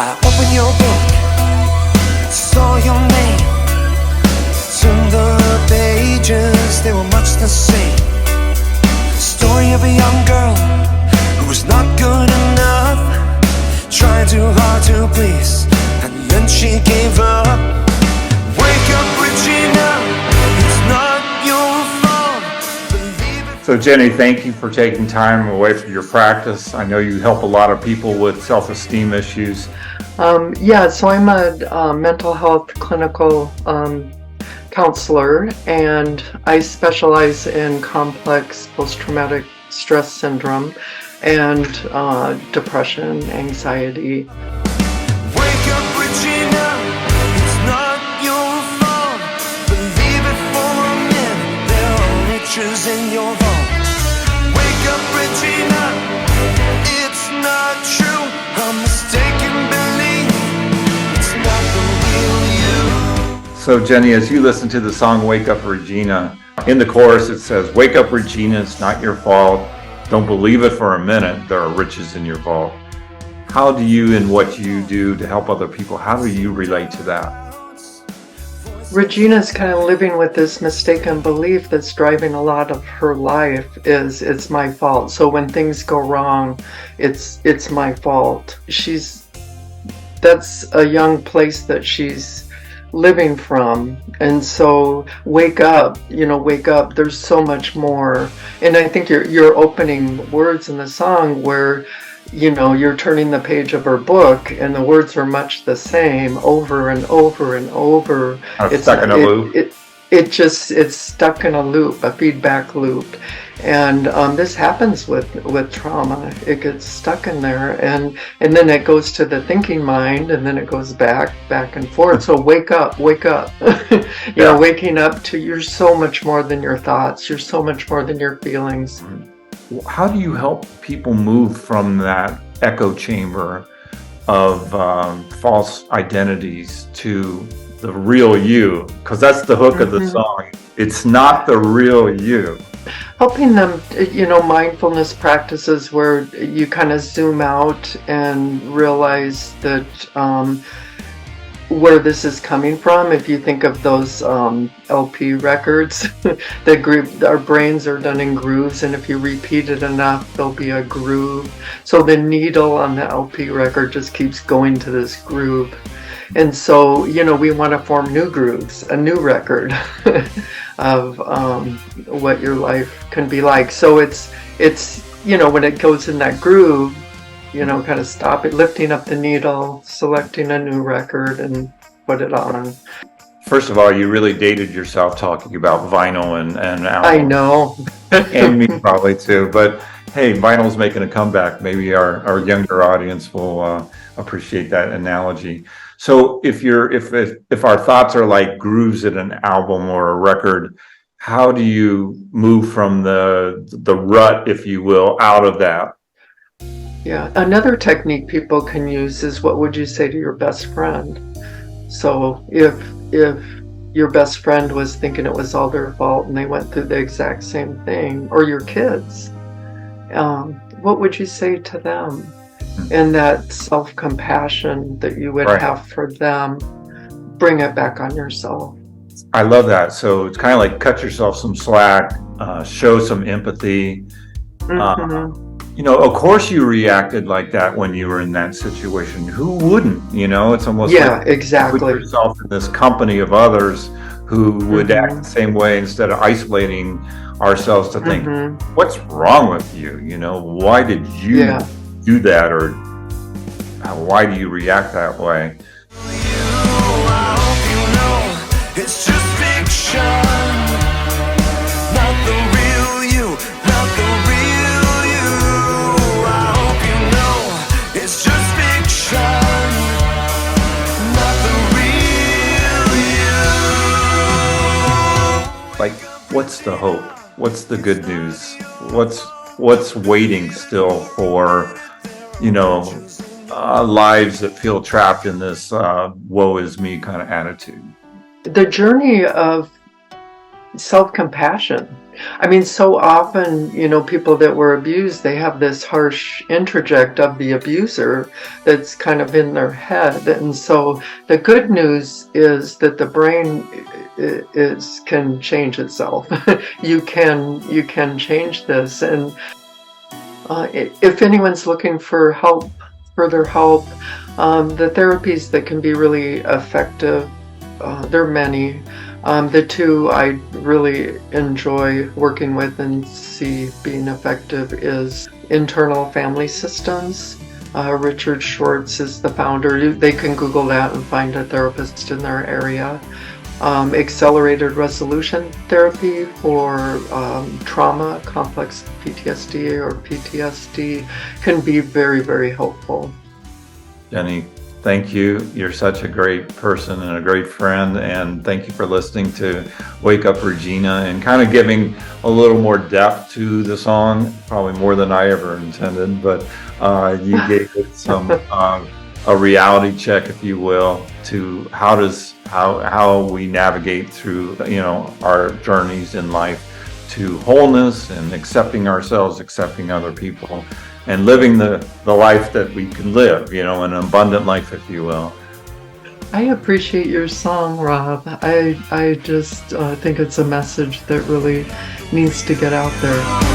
I opened your book, saw your name, turned the pages, they were much the same. Story of a young girl who was not good enough, tried too hard to please, and then she gave up. Wake up, Regina, it's not your fault. Believe it. So Jenny, thank you for taking time away from your practice. I know you help a lot of people with self-esteem issues. So I'm a mental health clinical counselor, and I specialize in complex post-traumatic stress syndrome and depression, anxiety. Wake up, Regina, it's not your fault. Believe it for a minute, there are riches in your vault. Wake up, Regina, it's not true, a mistaken belief, it's not the real you. So Jenny, as you listen to the song Wake Up Regina, in the chorus it says, wake up Regina, it's not your fault. Don't believe it for a minute, there are riches in your vault. How do you, in what you do to help other people, how do you relate to that? Regina's kind of living with this mistaken belief that's driving a lot of her life, is it's my fault. So when things go wrong, it's my fault. That's a young place that she's living from. And so wake up, there's so much more. And I think your opening words in the song where you're turning the page of her book and the words are much the same over and over and over. It's stuck in a loop. It's stuck in a loop, a feedback loop. And this happens with trauma. It gets stuck in there, and then it goes to the thinking mind, and then it goes back and forth. So wake up. Waking up to you're so much more than your thoughts. You're so much more than your feelings. How do you help people move from that echo chamber of false identities to the real you? Because that's the hook of the song. It's not the real you. Helping them, mindfulness practices where you kind of zoom out and realize that where this is coming from. If you think of those LP records, our brains are done in grooves, and if you repeat it enough, there'll be a groove. So the needle on the LP record just keeps going to this groove. And so, we want to form new grooves, a new record of what your life can be like. So it's when it goes in that groove, kind of stop it, lifting up the needle, selecting a new record and put it on. First of all, you really dated yourself talking about vinyl and albums. I know. And me probably too. But hey, vinyl's making a comeback. Maybe our younger audience will appreciate that analogy. So if our thoughts are like grooves in an album or a record, how do you move from the rut, if you will, out of that? Yeah, another technique people can use is what would you say to your best friend? So if your best friend was thinking it was all their fault and they went through the exact same thing, or your kids, what would you say to them? And that self-compassion that you would have for them, bring it back on yourself. I love that. So it's kind of like cut yourself some slack, show some empathy. Of course you reacted like that when you were in that situation. Who wouldn't? It's almost like exactly. Put yourself in this company of others who would act the same way, instead of isolating ourselves to think, what's wrong with you? Why did you do that, or why do you react that way? I hope you know it's just fiction, not the real you, not the real you. I hope you know it's just fiction, not the real you. Like, what's the hope? What's the good news? What's waiting still for lives that feel trapped in this woe is me kind of attitude? The journey of self-compassion. I mean, so often, people that were abused, they have this harsh introject of the abuser that's kind of in their head. And so the good news is that the brain can change itself. You can change this. And if anyone's looking for help, further help, the therapies that can be really effective, there are many. The two I really enjoy working with and see being effective is internal family systems. Richard Schwartz is the founder. They can Google that and find a therapist in their area. Accelerated resolution therapy for trauma, complex PTSD or PTSD can be very, very helpful. Jenny, thank you. You're such a great person and a great friend. And thank you for listening to Wake Up Regina and kind of giving a little more depth to the song, probably more than I ever intended. But you gave it some a reality check, if you will, to how we navigate through our journeys in life to wholeness and accepting ourselves, accepting other people, and living the life that we can live, an abundant life, if you will. I appreciate your song, Rob. I just think it's a message that really needs to get out there.